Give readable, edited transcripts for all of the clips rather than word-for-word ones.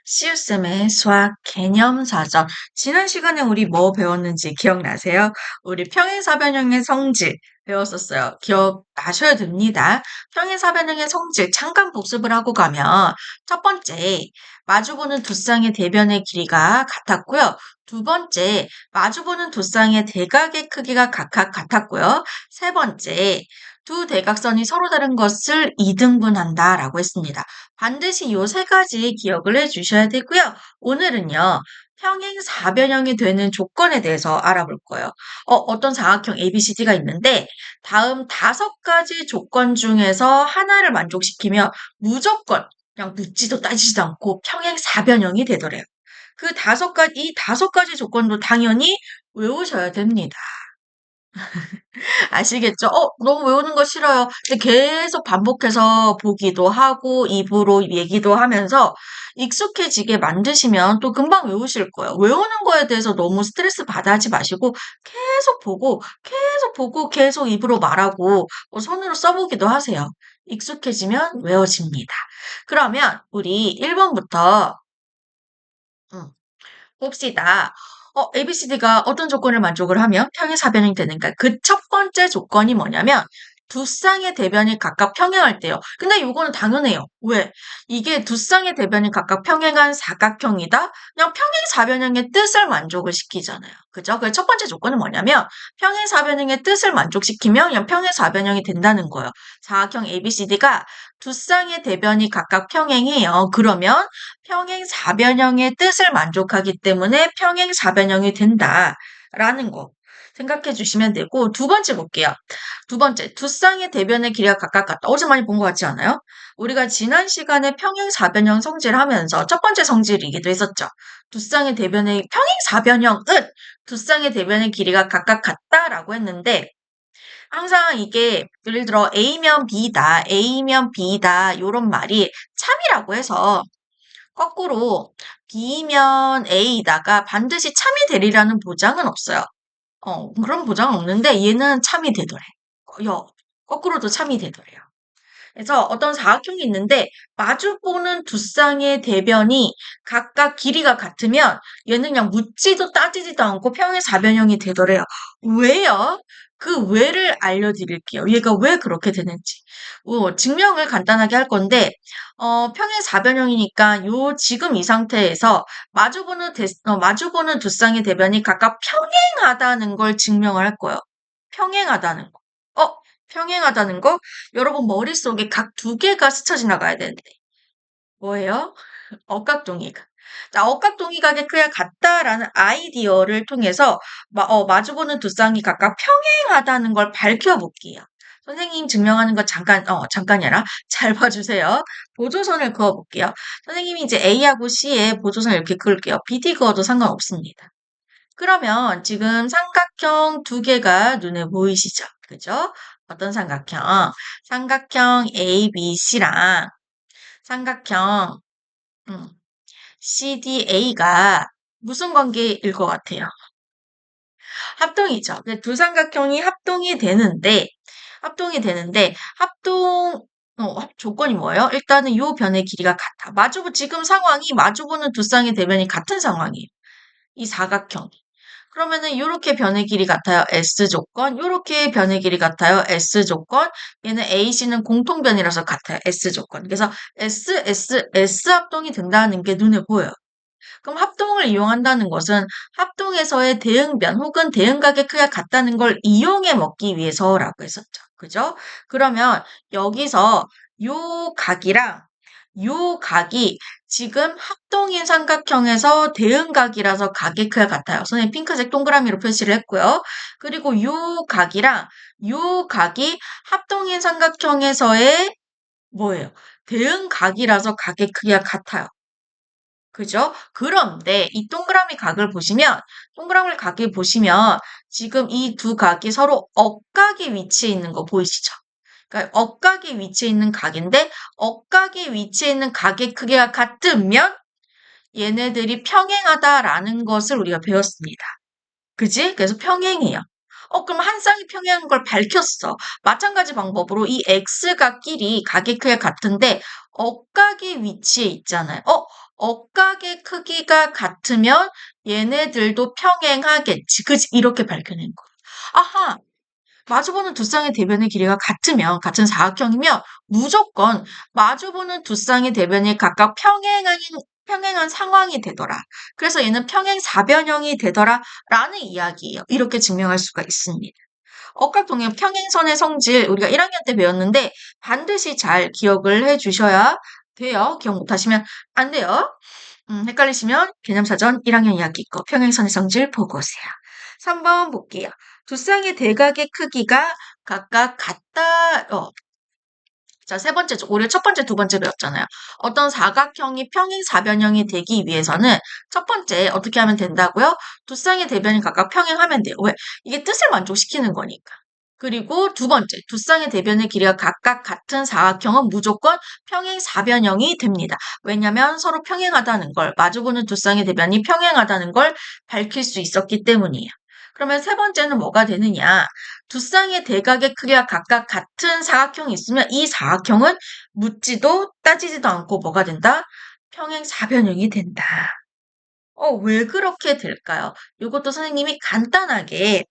시우쌤의 수학 개념사전. 지난 시간에 우리 뭐 배웠는지 기억나세요? 우리 평행사변형의 성질 배웠었어요. 기억나셔야 됩니다. 평행사변형의 성질 잠깐 복습을 하고 가면 첫 번째, 마주보는 두 쌍의 대변의 길이가 같았고요. 두 번째, 마주보는 두 쌍의 대각의 크기가 각각 같았고요. 세 번째, 두 대각선이 서로 다른 것을 이등분한다라고 했습니다. 반드시 요 세 가지 기억을 해 주셔야 되고요. 오늘은요. 평행사변형이 되는 조건에 대해서 알아볼 거예요. 어떤 사각형 ABCD가 있는데 다음 5가지 조건 중에서 하나를 만족시키면 무조건 그냥 묻지도 따지지도 않고 평행사변형이 되더래요. 이 5가지 조건도 당연히 외우셔야 됩니다. 아시겠죠? 너무 외우는 거 싫어요. 근데 계속 반복해서 보기도 하고 입으로 얘기도 하면서 익숙해지게 만드시면 또 금방 외우실 거예요. 외우는 거에 대해서 너무 스트레스 받아 하지 마시고 계속 입으로 말하고 손으로 써보기도 하세요. 익숙해지면 외워집니다. 그러면 우리 1번부터 봅시다. ABCD가 어떤 조건을 만족을 하면 평행사변형이 되는가? 그 첫 번째 조건이 뭐냐면 두 쌍의 대변이 각각 평행할 때요. 근데 요거는 당연해요. 왜? 이게 두 쌍의 대변이 각각 평행한 사각형이다? 그냥 평행사변형의 뜻을 만족을 시키잖아요. 그죠? 그 첫 번째 조건은 뭐냐면 평행사변형의 뜻을 만족시키면 그냥 평행사변형이 된다는 거예요. 사각형 ABCD가 두 쌍의 대변이 각각 평행해요. 그러면 평행사변형의 뜻을 만족하기 때문에 평행사변형이 된다라는 거 생각해 주시면 되고 두 번째 볼게요. 두 번째, 두 쌍의 대변의 길이가 각각 같다. 어제 많이 본 것 같지 않아요? 우리가 지난 시간에 평행사변형 성질을 하면서 첫 번째 성질이기도 했었죠. 두 쌍의 대변의 평행사변형은 두 쌍의 대변의 길이가 각각 같다라고 했는데 항상 이게 예를 들어 A면 B다 요런 말이 참이라고 해서 거꾸로 B면 A다가 반드시 참이 되리라는 보장은 없어요. 그런 보장은 없는데 얘는 참이 되더래. 거꾸로도 참이 되더래요. 그래서 어떤 사각형이 있는데 마주보는 두 쌍의 대변이 각각 길이가 같으면 얘는 그냥 묻지도 따지지도 않고 평행사변형이 되더래요. 왜요? 그 왜를 알려드릴게요. 얘가 왜 그렇게 되는지. 증명을 간단하게 할 건데 평행사변형이니까 요 지금 이 상태에서 마주보는 두 쌍의 대변이 각각 평행하다는 걸 증명을 할 거예요. 평행하다는 거. 평행하다는 거? 여러분 머릿속에 각 두 개가 스쳐 지나가야 되는데. 뭐예요? 억각동의각. 자, 억각동의각의 크기가 같다라는 아이디어를 통해서 마주보는 두 쌍이 각각 평행하다는 걸 밝혀볼게요. 선생님 증명하는 거 잠깐이 아니라 잘 봐주세요. 보조선을 그어볼게요. 선생님이 이제 A하고 C에 보조선을 이렇게 그을게요. BD 그어도 상관없습니다. 그러면 지금 삼각형 두 개가 눈에 보이시죠? 그죠? 어떤 삼각형? 삼각형 ABC랑 삼각형 CDA가 무슨 관계일 것 같아요? 합동이죠. 두 삼각형이 합동이 되는데, 조건이 뭐예요? 일단은 요 변의 길이가 같아. 지금 상황이 마주보는 두 쌍의 대변이 같은 상황이에요. 이 사각형. 그러면은 요렇게 변의 길이 같아요. S조건. 요렇게 변의 길이 같아요. S조건. 얘는 AC는 공통변이라서 같아요. S조건. 그래서 S 합동이 된다는 게 눈에 보여요. 그럼 합동을 이용한다는 것은 합동에서의 대응변 혹은 대응각의 크기가 같다는 걸 이용해 먹기 위해서라고 했었죠. 그죠? 그러면 여기서 요 각이랑 요 각이 지금 합동인 삼각형에서 대응각이라서 각의 크기가 같아요. 선생님 핑크색 동그라미로 표시를 했고요. 그리고 요 각이랑 요 각이 합동인 삼각형에서의 뭐예요? 대응각이라서 각의 크기가 같아요. 그죠? 그런데 이 동그라미 각을 보시면 지금 이 두 각이 서로 억각에 위치해 있는 거 보이시죠? 그러니까 억각에 위치해 있는 각인데 억각에 위치해 있는 각의 크기가 같으면 얘네들이 평행하다라는 것을 우리가 배웠습니다. 그지? 그래서 평행해요. 그럼 한 쌍이 평행한 걸 밝혔어. 마찬가지 방법으로 이 x각끼리 각의 크기가 같은데 억각에 위치해 있잖아요. 억각의 크기가 같으면 얘네들도 평행하겠지. 그치? 이렇게 밝혀낸 거야. 아하! 마주보는 두 쌍의 대변의 길이가 같으면, 같은 사각형이면 무조건 마주보는 두 쌍의 대변이 각각 평행한 상황이 되더라. 그래서 얘는 평행사변형이 되더라. 라는 이야기예요. 이렇게 증명할 수가 있습니다. 억각동의 평행선의 성질 우리가 1학년 때 배웠는데 반드시 잘 기억을 해주셔야 돼요. 기억 못하시면 안 돼요. 헷갈리시면 개념사전 1학년 이야기 거 평행선의 성질 보고 오세요. 3번 볼게요. 두 쌍의 대각의 크기가 각각 같다. 자, 세 번째, 우리 첫 번째, 두 번째 배웠잖아요. 어떤 사각형이 평행사변형이 되기 위해서는 첫 번째 어떻게 하면 된다고요? 두 쌍의 대변이 각각 평행하면 돼요. 왜? 이게 뜻을 만족시키는 거니까. 그리고 두 번째, 두 쌍의 대변의 길이가 각각 같은 사각형은 무조건 평행사변형이 됩니다. 왜냐하면 서로 평행하다는 걸, 마주보는 두 쌍의 대변이 평행하다는 걸 밝힐 수 있었기 때문이에요. 그러면 세 번째는 뭐가 되느냐? 두 쌍의 대각의 크기가 각각 같은 사각형이 있으면 이 사각형은 묻지도 따지지도 않고 뭐가 된다? 평행사변형이 된다. 왜 그렇게 될까요? 이것도 선생님이 간단하게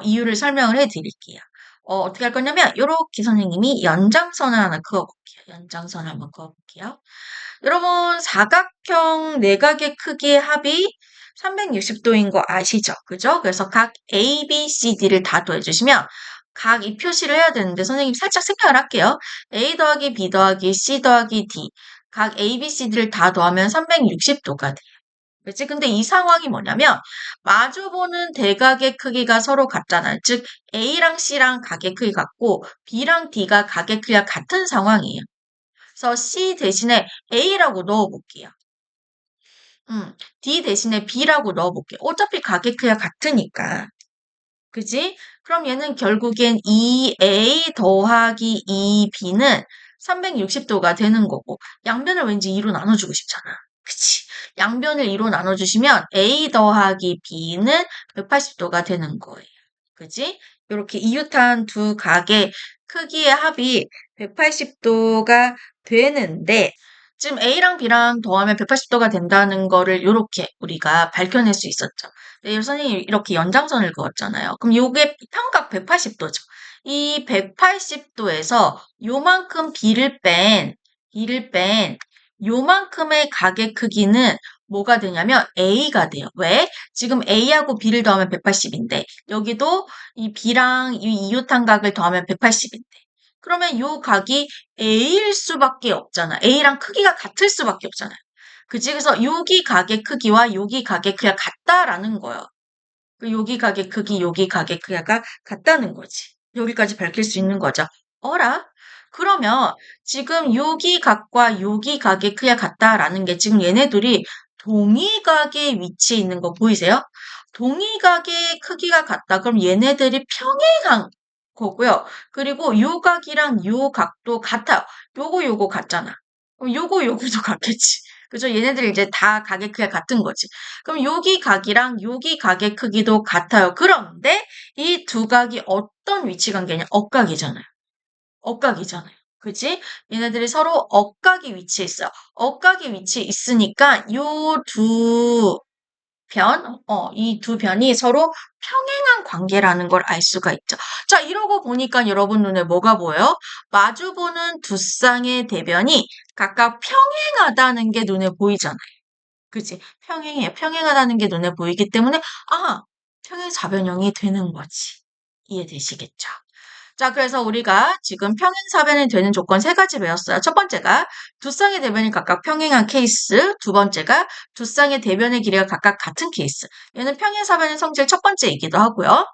이유를 설명을 해드릴게요. 어떻게 할 거냐면 이렇게 선생님이 연장선을 하나 그어볼게요. 연장선을 한번 그어볼게요. 여러분 사각형 내각의 크기의 합이 360도인 거 아시죠? 그죠? 그래서 각 A, B, C, D를 다 더해주시면 각 이 표시를 해야 되는데 선생님 살짝 생각을 할게요. A 더하기 B 더하기 C 더하기 D 각 A, B, C, D를 다 더하면 360도가 돼요. 그렇지? 근데 이 상황이 뭐냐면 마주보는 대각의 크기가 서로 같잖아요. 즉 A랑 C랑 각의 크기 같고 B랑 D가 각의 크기가 같은 상황이에요. 그래서 C 대신에 A라고 넣어볼게요. D 대신에 B라고 넣어볼게요. 어차피 각의 크기가 같으니까. 그지? 그럼 얘는 결국엔 2A 더하기 2B는 360도가 되는 거고 양변을 왠지 2로 나눠주고 싶잖아. 그치? 양변을 2로 나눠주시면 A 더하기 B는 180도가 되는 거예요. 그지? 이렇게 이웃한 두 각의 크기의 합이 180도가 되는데 지금 A랑 B랑 더하면 180도가 된다는 거를 이렇게 우리가 밝혀낼 수 있었죠. 네, 선생님이 이렇게 연장선을 그었잖아요. 그럼 요게 평각 180도죠. 이 180도에서 요만큼 B를 뺀 요만큼의 각의 크기는 뭐가 되냐면 A가 돼요. 왜? 지금 A하고 B를 더하면 180인데 여기도 이 B랑 이 이웃한 각을 더하면 180인데 그러면 요 각이 A일 수밖에 없잖아. A랑 크기가 같을 수밖에 없잖아요. 그치? 그래서 여기 각의 크기와 여기 각의 크기가 같다라는 거예요. 여기 각의 크기, 여기 각의 크기가 같다는 거지. 여기까지 밝힐 수 있는 거죠. 어라? 그러면 지금 여기 각과 여기 각의 크기가 같다라는 게 지금 얘네들이 동의각의 위치에 있는 거 보이세요? 동의각의 크기가 같다. 그럼 얘네들이 평행한 거고요. 그리고 요 각이랑 요 각도 같아요. 요거 같잖아. 그럼 요거도 같겠지. 그죠? 얘네들이 이제 다 각의 크기가 같은 거지. 그럼 여기 각이랑 여기 각의 크기도 같아요. 그런데 이 두 각이 어떤 위치 관계냐? 억각이잖아요. 억각이잖아요. 그지? 얘네들이 서로 억각이 위치해 있어요. 억각이 위치해 있으니까 이 두 변이 서로 평행한 관계라는 걸 알 수가 있죠. 자, 이러고 보니까 여러분 눈에 뭐가 보여요? 마주보는 두 쌍의 대변이 각각 평행하다는 게 눈에 보이잖아요. 그치? 평행해요. 평행하다는 게 눈에 보이기 때문에, 평행사변형이 되는 거지. 이해되시겠죠? 자, 그래서 우리가 지금 평행사변이 되는 조건 세 가지 배웠어요. 첫 번째가 두 쌍의 대변이 각각 평행한 케이스. 두 번째가 두 쌍의 대변의 길이가 각각 같은 케이스. 얘는 평행사변의 성질 첫 번째이기도 하고요.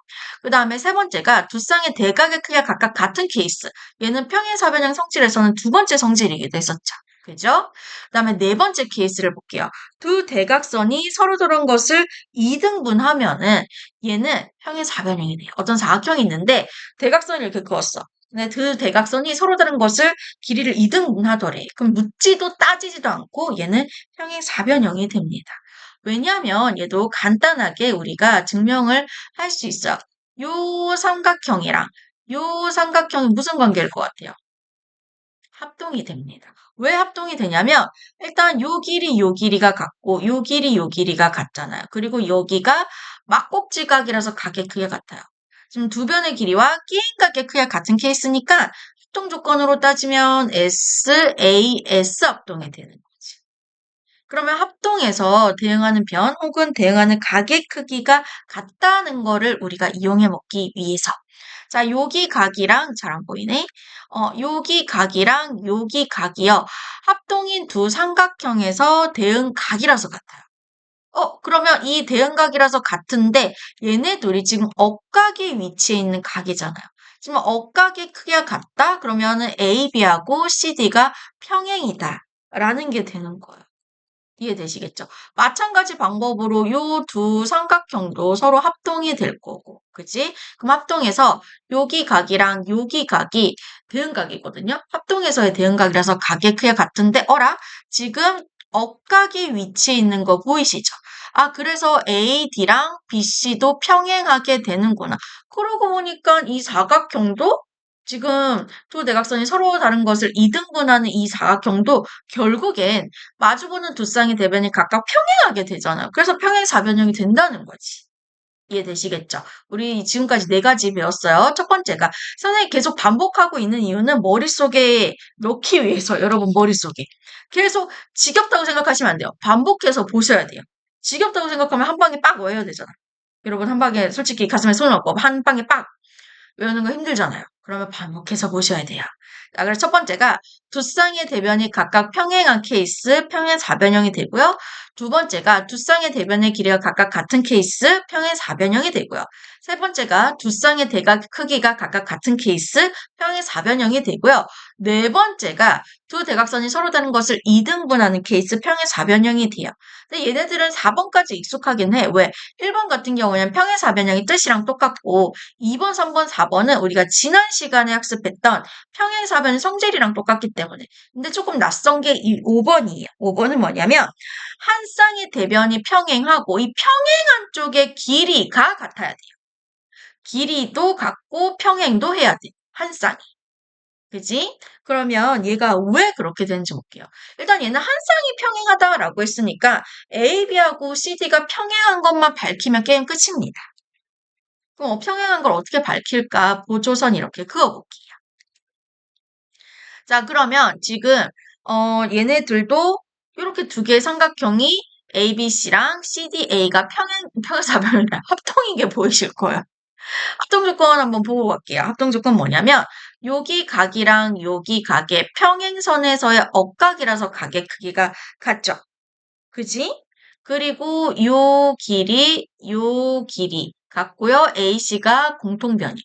그 다음에 세 번째가 두 쌍의 대각의 크기가 각각 같은 케이스. 얘는 평행사변형 성질에서는 두 번째 성질이기도 했었죠. 그죠? 그 다음에 네 번째 케이스를 볼게요. 두 대각선이 서로 다른 것을 2등분하면은 얘는 평행사변형이 돼요. 어떤 사각형이 있는데 대각선을 이렇게 그었어. 근데 그 대각선이 서로 다른 것을 길이를 2등분하더래. 그럼 묻지도 따지지도 않고 얘는 평행사변형이 됩니다. 왜냐하면 얘도 간단하게 우리가 증명을 할 수 있어요. 요 삼각형이랑 요 삼각형이 무슨 관계일 것 같아요? 합동이 됩니다. 왜 합동이 되냐면 일단 요 길이가 같고 요 길이 요 길이가 같잖아요. 그리고 여기가 막꼭지각이라서 각의 크기가 같아요. 지금 두 변의 길이와 끼인각의 크기가 같은 케이스니까 합동 조건으로 따지면 SAS 합동이 되는 거지. 그러면 합동에서 대응하는 변 혹은 대응하는 각의 크기가 같다는 거를 우리가 이용해 먹기 위해서. 자, 여기 각이랑 잘 안 보이네. 여기 각이랑 여기 각이요. 합동인 두 삼각형에서 대응각이라서 같아요. 그러면 이 대응각이라서 같은데 얘네 둘이 지금 억각의 위치에 있는 각이잖아요. 지금 억각의 크기가 같다? 그러면은 AB하고 CD가 평행이다. 라는 게 되는 거예요. 이해되시겠죠? 마찬가지 방법으로 요 두 삼각형도 서로 합동이 될 거고, 그치? 그럼 합동해서 여기 각이랑 여기 각이 대응각이거든요? 합동해서의 대응각이라서 각의 크기가 같은데, 지금 억각의 위치에 있는 거 보이시죠? 그래서 AD랑 BC도 평행하게 되는구나. 그러고 보니까 이 사각형도 지금 두 대각선이 서로 다른 것을 이등분하는 이 사각형도 결국엔 마주보는 두 쌍의 대변이 각각 평행하게 되잖아요. 그래서 평행사변형이 된다는 거지. 이해되시겠죠? 우리 지금까지 네 가지 배웠어요. 첫 번째가 선생님이 계속 반복하고 있는 이유는 머릿속에 넣기 위해서 여러분 머릿속에 계속 지겹다고 생각하시면 안 돼요. 반복해서 보셔야 돼요. 지겹다고 생각하면 한 방에 빡 외워야 되잖아. 여러분 한 방에 솔직히 가슴에 손을 얹고 한 방에 빡 외우는 거 힘들잖아요. 그러면 반복해서 보셔야 돼요. 자, 그래서 첫 번째가 두 쌍의 대변이 각각 평행한 케이스, 평행 사변형이 되고요. 두 번째가 두 쌍의 대변의 길이가 각각 같은 케이스, 평행 사변형이 되고요. 세 번째가 두 쌍의 대각 크기가 각각 같은 케이스, 평행 사변형이 되고요. 네 번째가 두 대각선이 서로 다른 것을 이등분하는 케이스, 평행 사변형이 돼요. 근데 얘네들은 4번까지 익숙하긴 해. 왜? 1번 같은 경우에는 평행 사변형이 뜻이랑 똑같고 2번, 3번, 4번은 우리가 지난 시간에 학습했던 평행사변 성질이랑 똑같기 때문에. 근데 조금 낯선 게 이 5번이에요. 5번은 뭐냐면 한 쌍의 대변이 평행하고 이 평행한 쪽의 길이가 같아야 돼요. 길이도 같고 평행도 해야 돼. 한 쌍이. 그지? 그러면 얘가 왜 그렇게 되는지 볼게요. 일단 얘는 한 쌍이 평행하다라고 했으니까 AB하고 CD가 평행한 것만 밝히면 게임 끝입니다. 그럼 평행한 걸 어떻게 밝힐까? 보조선 이렇게 그어볼게요. 자, 그러면 지금 얘네들도 이렇게 두 개의 삼각형이 ABC랑 CDA가 평행사변이라 합동인 게 보이실 거예요. 합동 조건 한번 보고 갈게요. 합동 조건 뭐냐면 여기 각이랑 여기 각의 평행선에서의 억각이라서 각의 크기가 같죠. 그지? 그리고 요 길이 같고요. AC가 공통변이.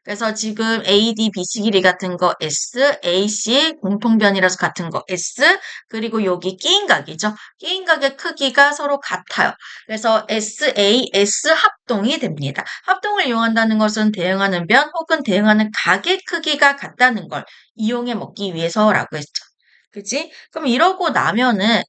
그래서 지금 AD, BC 길이 같은 거 S, AC 공통변이라서 같은 거 S, 그리고 여기 끼인각이죠. 끼인각의 크기가 서로 같아요. 그래서 SAS 합동이 됩니다. 합동을 이용한다는 것은 대응하는 변 혹은 대응하는 각의 크기가 같다는 걸 이용해 먹기 위해서라고 했죠. 그치? 그럼 이러고 나면은,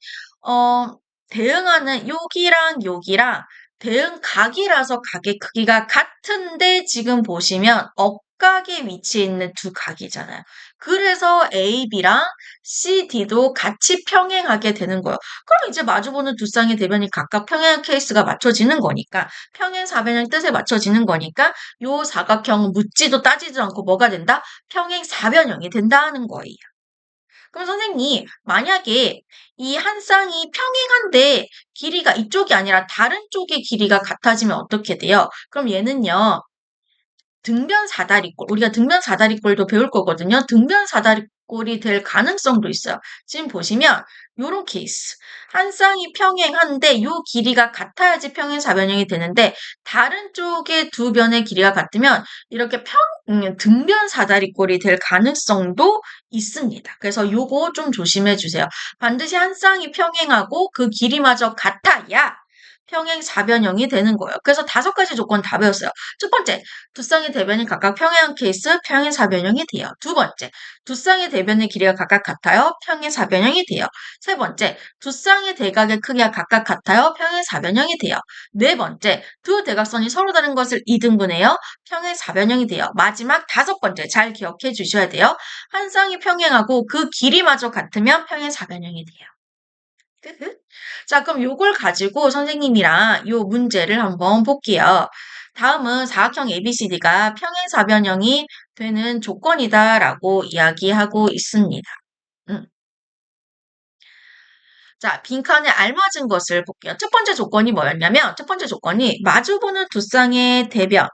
어, 대응하는 여기랑 대응각이라서 각의 크기가 같은데 지금 보시면 억각의 위치에 있는 두 각이잖아요. 그래서 AB랑 CD도 같이 평행하게 되는 거예요. 그럼 이제 마주보는 두 쌍의 대변이 각각 평행한 케이스가 맞춰지는 거니까 평행사변형 뜻에 맞춰지는 거니까 요 사각형은 묻지도 따지도 않고 뭐가 된다? 평행사변형이 된다는 거예요. 그럼 선생님, 만약에 이 한 쌍이 평행한데 길이가 이쪽이 아니라 다른 쪽의 길이가 같아지면 어떻게 돼요? 그럼 얘는요, 등변 사다리꼴, 우리가 등변 사다리꼴도 배울 거거든요. 등변 사다리꼴이 될 가능성도 있어요. 지금 보시면 요런 케이스. 한 쌍이 평행한데 요 길이가 같아야지 평행사변형이 되는데 다른 쪽의 두 변의 길이가 같으면 이렇게 등변 사다리꼴이 될 가능성도 있습니다. 그래서 요거 좀 조심해 주세요. 반드시 한 쌍이 평행하고 그 길이마저 같아야 평행사변형이 되는 거예요. 그래서 5가지 조건 다 배웠어요. 첫 번째, 두 쌍의 대변이 각각 평행한 케이스 평행사변형이 돼요. 두 번째, 두 쌍의 대변의 길이가 각각 같아요. 평행사변형이 돼요. 세 번째, 두 쌍의 대각의 크기가 각각 같아요. 평행사변형이 돼요. 네 번째, 두 대각선이 서로 다른 것을 이등분해요. 평행사변형이 돼요. 마지막 5번째, 잘 기억해 주셔야 돼요. 한 쌍이 평행하고 그 길이마저 같으면 평행사변형이 돼요. 자, 그럼 요걸 가지고 선생님이랑 요 문제를 한번 볼게요. 다음은 사각형 ABCD가 평행사변형이 되는 조건이다라고 이야기하고 있습니다. 자, 빈칸에 알맞은 것을 볼게요. 첫 번째 조건이 뭐였냐면, 첫 번째 조건이 마주보는 두 쌍의 대변이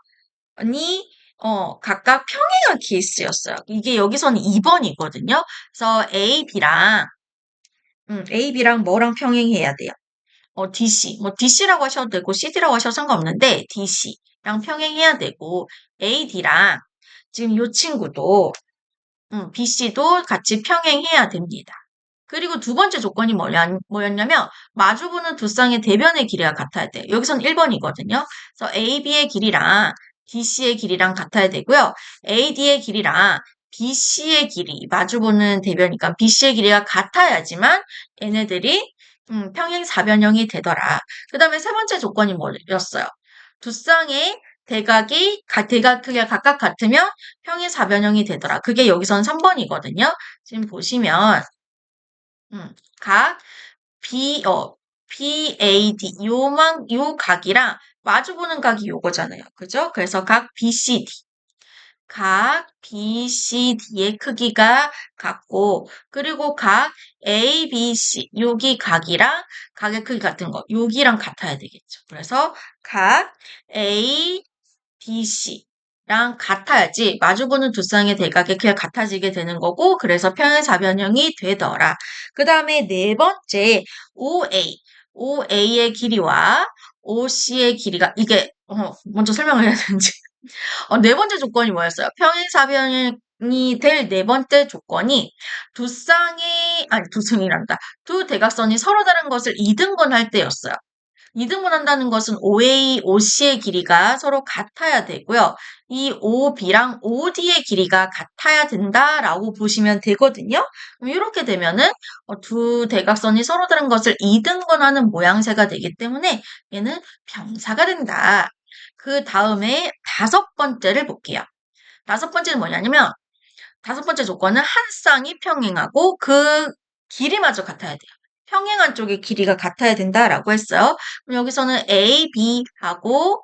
각각 평행한 케이스였어요. 이게 여기서는 2번이거든요. 그래서 A, B랑 뭐랑 평행해야 돼요? DC. 뭐 DC라고 하셔도 되고 CD라고 하셔도 상관없는데 DC랑 평행해야 되고 AD랑 지금 요 친구도 BC도 같이 평행해야 됩니다. 그리고 두 번째 조건이 뭐였냐면 마주보는 두 쌍의 대변의 길이가 같아야 돼요. 여기선 1번이거든요. 그래서 AB의 길이랑 DC의 길이랑 같아야 되고요. AD의 길이랑 BC의 길이, 마주보는 대변이니까 BC의 길이가 같아야지만 얘네들이 평행사변형이 되더라. 그 다음에 세 번째 조건이 뭐였어요? 두 쌍의 대각 크기가 각각 같으면 평행사변형이 되더라. 그게 여기선 3번이거든요. 지금 보시면 각 BAD 요 각이랑 마주보는 각이 요거잖아요. 그죠? 그래서 각 BCD의 크기가 같고 그리고 각 ABC 여기 각이랑 각의 크기 같은 거 여기랑 같아야 되겠죠. 그래서 각 ABC랑 같아야지 마주보는 두 쌍의 대각의 크기가 같아지게 되는 거고 그래서 평행사변형이 되더라. 그 다음에 네 번째 OA의 길이와 OC의 길이가 이게 먼저 설명을 해야 되는지 네 번째 조건이 뭐였어요? 평행사변이 될 네 번째 조건이 두 쌍이란다. 두 대각선이 서로 다른 것을 이등분할 때였어요. 이등분한다는 것은 OA, OC의 길이가 서로 같아야 되고요. 이 OB랑 OD의 길이가 같아야 된다라고 보시면 되거든요. 그럼 이렇게 되면은 두 대각선이 서로 다른 것을 이등분하는 모양새가 되기 때문에 얘는 병사가 된다. 그 다음에 5번째를 볼게요. 5번째는 뭐냐면 다섯 번째 조건은 한 쌍이 평행하고 그 길이마저 같아야 돼요. 평행한 쪽의 길이가 같아야 된다라고 했어요. 그럼 여기서는 A, B하고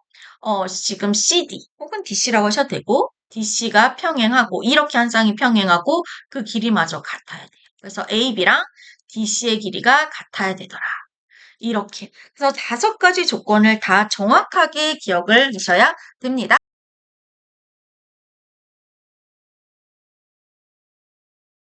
지금 CD 혹은 DC라고 하셔도 되고 DC가 평행하고 이렇게 한 쌍이 평행하고 그 길이마저 같아야 돼요. 그래서 A, B랑 DC의 길이가 같아야 되더라. 이렇게. 그래서 5가지 조건을 다 정확하게 기억을 하셔야 됩니다.